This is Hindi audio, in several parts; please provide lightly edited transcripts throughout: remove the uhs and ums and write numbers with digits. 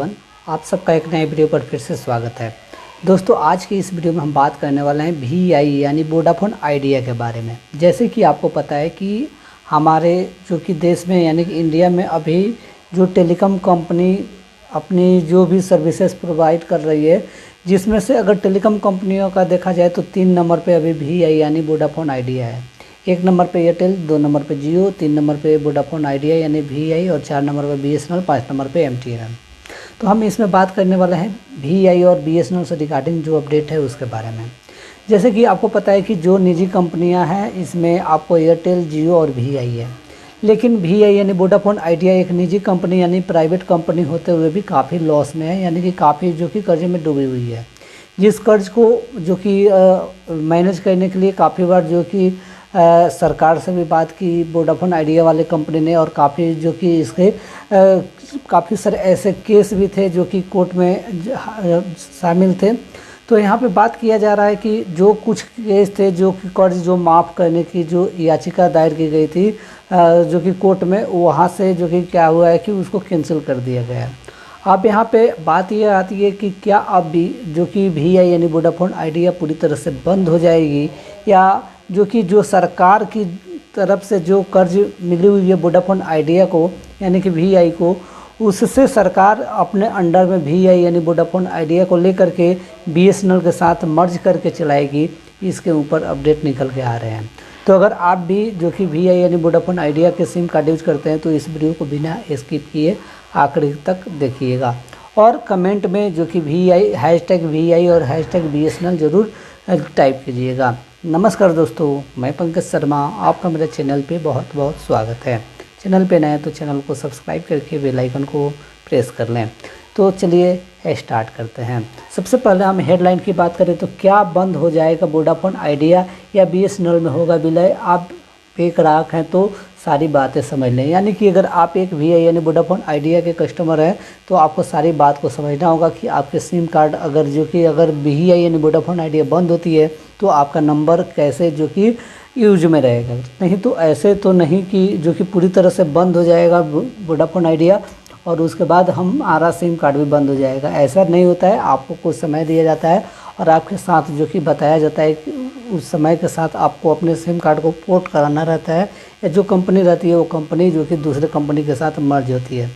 एवरीवन, आप सबका एक नए वीडियो पर फिर से स्वागत है। दोस्तों, आज की इस वीडियो में हम बात करने वाले हैं VI यानी वोडाफोन आइडिया के बारे में। जैसे कि आपको पता है कि हमारे जो कि देश में यानी कि इंडिया में अभी जो टेलीकॉम कंपनी अपनी जो भी सर्विसेज प्रोवाइड कर रही है, जिसमें से अगर टेलीकॉम कंपनियों का देखा जाए तो 3 नंबर पे अभी VI यानी वोडाफोन आइडिया है। 1 नंबर पे एयरटेल, 2 नंबर पे जियो, 3 नंबर पे वोडाफोन आइडिया यानी VI और 4 नंबर पे BSNL, 5 नंबर पे MTNL। तो हम इसमें बात करने वाले हैं VI और BSNL से रिगार्डिंग जो अपडेट है उसके बारे में। जैसे कि आपको पता है कि जो निजी कंपनियां हैं इसमें आपको एयरटेल, जियो और VI है। लेकिन VI यानी वोडाफोन आइडिया एक निजी कंपनी यानी प्राइवेट कंपनी होते हुए भी काफ़ी लॉस में है, यानी कि काफ़ी जो कि कर्जे में डूबी हुई है। जिस कर्ज को जो कि मैनेज करने के लिए काफ़ी बार जो कि सरकार से भी बात की वोडाफोन आइडिया वाले कंपनी ने, और काफ़ी जो कि इसके काफ़ी सारे ऐसे केस भी थे जो कि कोर्ट में शामिल थे। तो यहाँ पे बात किया जा रहा है कि जो कुछ केस थे जो कि कर्ज जो माफ़ करने की जो याचिका दायर की गई थी जो कि कोर्ट में, वहाँ से जो कि क्या हुआ है कि उसको कैंसिल कर दिया गया है। अब यहाँ पे बात ये आती है कि क्या अब भी जो कि VI यानी वोडाफोन आइडिया पूरी तरह से बंद हो जाएगी, या जो कि जो सरकार की तरफ से जो कर्ज मिली हुई है वोडाफोन आइडिया को यानी कि VI को, उससे सरकार अपने अंडर में VI यानी वोडाफोन आइडिया को लेकर के BSNL के साथ मर्ज करके चलाएगी। इसके ऊपर अपडेट निकल के आ रहे हैं। तो अगर आप भी जो कि VI यानी वोडाफोन आइडिया के सिम कार्ड यूज करते हैं तो इस वीडियो को बिना स्किप किए आखिरी तक देखिएगा, और कमेंट में जो कि #VI और #BSNL ज़रूर टाइप कीजिएगा। नमस्कार दोस्तों, मैं पंकज शर्मा, आपका मेरे चैनल पे बहुत बहुत स्वागत है। चैनल पे नए तो चैनल को सब्सक्राइब करके बेल आइकन को प्रेस कर लें। तो चलिए स्टार्ट करते हैं। सबसे पहले हम हेडलाइन की बात करें तो क्या बंद हो जाएगा वोडाफोन आइडिया या BSNL में होगा विलय? आप एक ग्राहक हैं तो सारी बातें समझ लें। यानी कि अगर आप एक VI यानी वोडाफोन आइडिया के कस्टमर हैं तो आपको सारी बात को समझना होगा कि आपके सिम कार्ड अगर VI यानी वोडाफोन आइडिया बंद होती है तो आपका नंबर कैसे जो कि यूज में रहेगा। नहीं तो ऐसे तो नहीं कि जो कि पूरी तरह से बंद हो जाएगा वोडाफोन आइडिया और उसके बाद हमारा सिम कार्ड भी बंद हो जाएगा। ऐसा नहीं होता है। आपको कुछ समय दिया जाता है और आपके साथ जो कि बताया जाता है कि उस समय के साथ आपको अपने सिम कार्ड को पोर्ट कराना रहता है, या जो कंपनी रहती है वो कंपनी जो कि दूसरे कंपनी के साथ मर्ज होती है।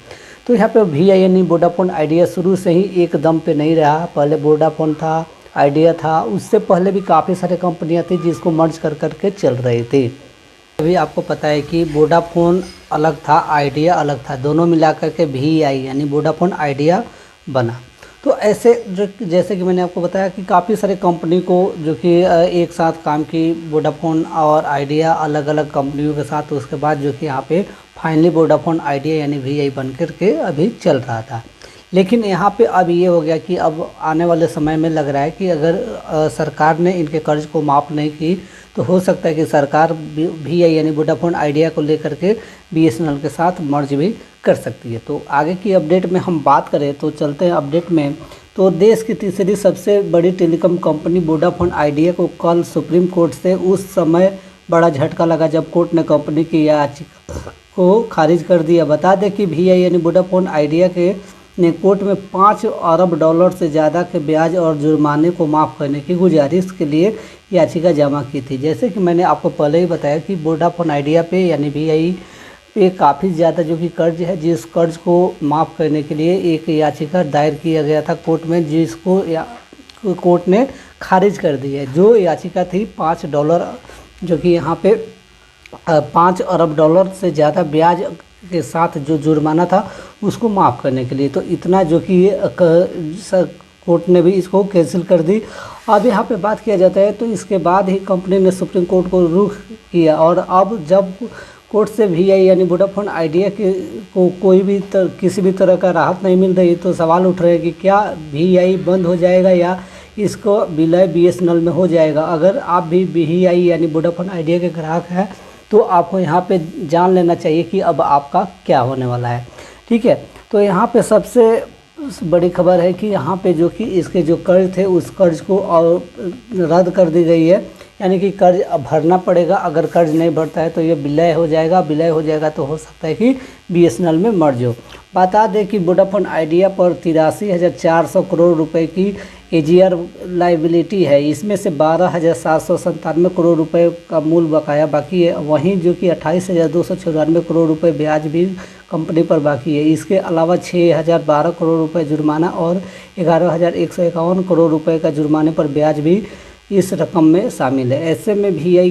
तो यहाँ पे VI यानी वोडाफोन आइडिया शुरू से ही एक दम पे नहीं रहा। पहले वोडाफोन था, आइडिया था, उससे पहले भी काफ़ी सारे कंपनियां थी जिसको मर्ज कर करके चल रही थी। अभी आपको पता है कि वोडाफोन अलग था, आइडिया अलग था, दोनों मिलाकर के VI यानी वोडाफोन आइडिया बना। तो ऐसे जैसे कि मैंने आपको बताया कि काफ़ी सारे कंपनी को जो कि एक साथ काम की, वोडाफोन और आइडिया अलग अलग कंपनियों के साथ, उसके बाद जो कि यहाँ पे फाइनली वोडाफोन आइडिया यानी VI बन कर के अभी चल रहा था। लेकिन यहाँ पे अब ये हो गया कि अब आने वाले समय में लग रहा है कि अगर सरकार ने इनके कर्ज को माफ़ नहीं की तो हो सकता है कि सरकार VI यानी वोडाफोन आइडिया को लेकर के BSNL के साथ मर्ज भी कर सकती है। तो आगे की अपडेट में हम बात करें तो चलते हैं अपडेट में। तो देश की तीसरी सबसे बड़ी टेलीकॉम कंपनी वोडाफोन आइडिया को कल सुप्रीम कोर्ट से उस समय बड़ा झटका लगा जब कोर्ट ने कंपनी की याचिका को खारिज कर दिया। बता दें कि VI यानी वोडाफोन आइडिया के ने कोर्ट में $5 अरब से ज़्यादा के ब्याज और जुर्माने को माफ़ करने की गुजारिश के लिए याचिका जमा की थी। जैसे कि मैंने आपको पहले ही बताया कि वोडाफोन आइडिया पे यानी VI पे काफ़ी ज़्यादा जो कि कर्ज है, जिस कर्ज को माफ़ करने के लिए एक याचिका दायर किया गया था कोर्ट में, जिसको कोर्ट ने खारिज कर दी है। जो याचिका थी $5, जो कि यहाँ पे $5 अरब से ज़्यादा ब्याज के साथ जो जुर्माना था उसको माफ़ करने के लिए। तो इतना जो कि कोर्ट ने भी इसको कैंसिल कर दी। अब यहाँ पे बात किया जाता है तो इसके बाद ही कंपनी ने सुप्रीम कोर्ट को रुख किया, और अब जब कोर्ट से VI यानी वोडाफोन आइडिया को कोई भी किसी भी तरह का राहत नहीं मिल रही तो सवाल उठ रहे हैं कि क्या VI बंद हो जाएगा या इसको विलय BSNL में हो जाएगा। अगर आप भी VI यानी वोडाफोन आइडिया के ग्राहक हैं तो आपको यहाँ पे जान लेना चाहिए कि अब आपका क्या होने वाला है। ठीक है, तो यहाँ पे सबसे बड़ी खबर है कि यहाँ पे जो कि इसके जो कर्ज थे उस कर्ज को और रद्द कर दी गई है। यानी कि कर्ज अब भरना पड़ेगा। अगर कर्ज नहीं भरता है तो ये विलय हो जाएगा। विलय हो जाएगा तो हो सकता है कि बीएसएनएल में मर्ज हो। बता दें कि वोडाफोन आइडिया पर 83,400 करोड़ रुपए की एजीआर लाइबिलिटी है। इसमें से 12,797 करोड़ रुपए का मूल बकाया बाकी है। वहीं जो कि 28,294 करोड़ रुपए ब्याज भी कंपनी पर बाकी है। इसके अलावा 6,012 करोड़ रुपए जुर्माना और 11,151 करोड़ रुपए का जुर्माने पर ब्याज भी इस रकम में शामिल है। ऐसे में वीआई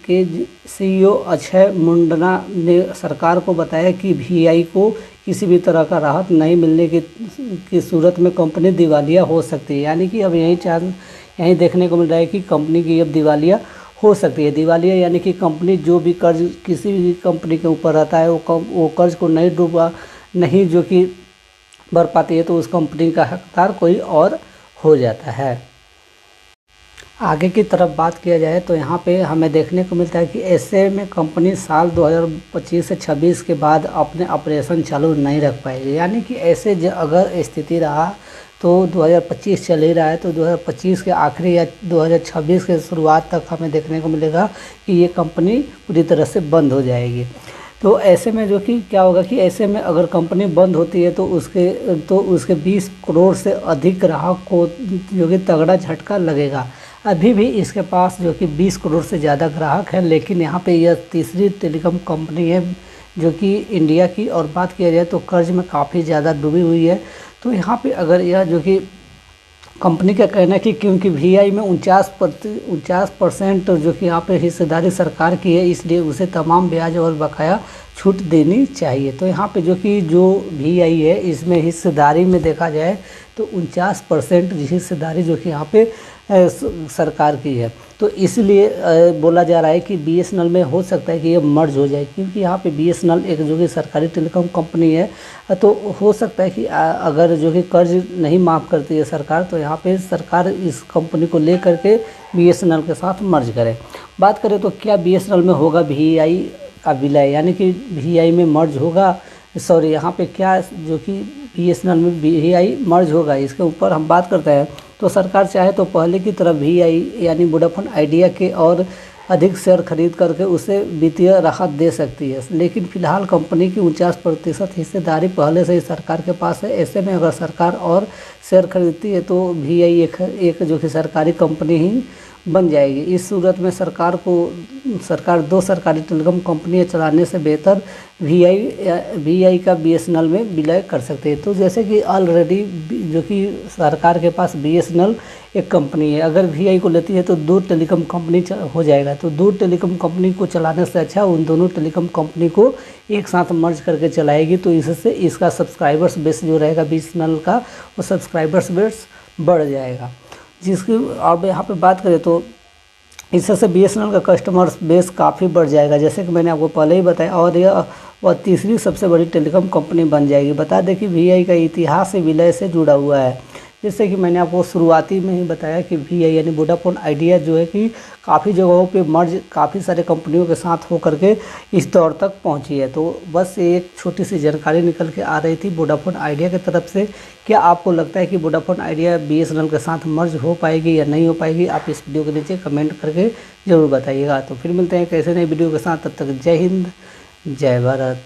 के सीईओ अक्षय मुंडना ने सरकार को बताया कि वीआई को किसी भी तरह का राहत नहीं मिलने की सूरत में कंपनी दिवालिया हो सकती है। यानी कि अब यही देखने को मिल रहा है कि कंपनी की अब दिवालिया हो सकती है। दिवालिया यानी कि कंपनी जो भी कर्ज किसी भी कंपनी के ऊपर रहता है वो कर्ज को नहीं जो कि भर पाती है तो उस कंपनी का हकदार कोई और हो जाता है। आगे की तरफ बात किया जाए तो यहाँ पे हमें देखने को मिलता है कि ऐसे में कंपनी साल 2025 से 26 के बाद अपने ऑपरेशन चालू नहीं रख पाएगी। यानी कि ऐसे अगर स्थिति रहा तो 2025 चल ही रहा है तो 2025 के आखिरी या 2026 के शुरुआत तक हमें देखने को मिलेगा कि ये कंपनी पूरी तरह से बंद हो जाएगी। तो ऐसे में जो कि क्या होगा कि ऐसे में अगर कंपनी बंद होती है तो उसके 20 करोड़ से अधिक ग्राहक को जो कि तगड़ा झटका लगेगा। अभी भी इसके पास जो कि 20 करोड़ से ज़्यादा ग्राहक हैं, लेकिन यहाँ पे यह तीसरी टेलीकॉम कंपनी है जो कि इंडिया की, और बात किया जाए तो कर्ज में काफ़ी ज़्यादा डूबी हुई है। तो यहाँ पे अगर यह जो कि कंपनी का कहना है कि क्योंकि वीआई में 49% जो कि यहाँ पे हिस्सेदारी सरकार की है, इसलिए उसे तमाम ब्याज और बकाया छूट देनी चाहिए। तो यहाँ पे जो वीआई है इसमें हिस्सेदारी में देखा जाए तो 49% हिस्सेदारी जो कि यहाँ पे सरकार की है। तो इसलिए बोला जा रहा है कि बीएसएनएल में हो सकता है कि ये मर्ज हो जाए, क्योंकि यहाँ पे बीएसएनएल एक जो कि सरकारी टेलीकॉम कंपनी है। तो हो सकता है कि अगर जो कि कर्ज नहीं माफ़ करती है सरकार तो यहाँ पे सरकार इस कंपनी को ले करके बीएसएनएल के साथ मर्ज करे। बात करें तो क्या बीएसएनएल में होगा वीआई का विलय, यानी कि वीआई में मर्ज होगा, सॉरी यहाँ पे क्या जो कि बीएसएनएल में वीआई मर्ज होगा, इसके ऊपर हम बात करते हैं। तो सरकार चाहे तो पहले की तरह वीआई यानी वोडाफोन आइडिया के और अधिक शेयर खरीद करके उसे वित्तीय राहत दे सकती है, लेकिन फिलहाल कंपनी की 49% हिस्सेदारी पहले से ही सरकार के पास है। ऐसे में अगर सरकार और शेयर खरीदती है तो वीआई एक जो कि सरकारी कंपनी ही बन जाएगी। इस सूरत में सरकार दो सरकारी टेलीकॉम कंपनियां चलाने से बेहतर वीआई का बीएसएनएल में विलय कर सकते हैं। तो जैसे कि ऑलरेडी जो कि सरकार के पास बीएसएनएल एक कंपनी है, अगर वीआई को लेती है तो दो टेलीकॉम कंपनी हो जाएगा। तो दो टेलीकॉम कंपनी को चलाने से अच्छा उन दोनों टेलीकॉम कंपनी को एक साथ मर्ज करके चलाएगी। तो इससे इसका सब्सक्राइबर्स बेस जो रहेगा बीएसएनएल का, वो सब्सक्राइबर्स बेस बढ़ जाएगा। जिसकी अब यहाँ पे बात करें तो इससे बीएसएनएल का कस्टमर बेस काफ़ी बढ़ जाएगा, जैसे कि मैंने आपको पहले ही बताया, और यह वह तीसरी सबसे बड़ी टेलीकॉम कंपनी बन जाएगी। बता दें कि वीआई का इतिहास विलय से जुड़ा हुआ है। जैसे कि मैंने आपको शुरुआती में ही बताया कि वीआई यानी वोडाफोन आइडिया जो है कि काफ़ी जगहों पे मर्ज काफ़ी सारे कंपनियों के साथ हो करके इस दौर तक पहुंची है। तो बस एक छोटी सी जानकारी निकल के आ रही थी वोडाफोन आइडिया की तरफ से। क्या आपको लगता है कि वोडाफोन आइडिया बीएसएनएल के साथ मर्ज हो पाएगी या नहीं हो पाएगी? आप इस वीडियो के नीचे कमेंट करके ज़रूर बताइएगा। तो फिर मिलते हैं कैसे नई वीडियो के साथ, तब तक जय हिंद जय भारत।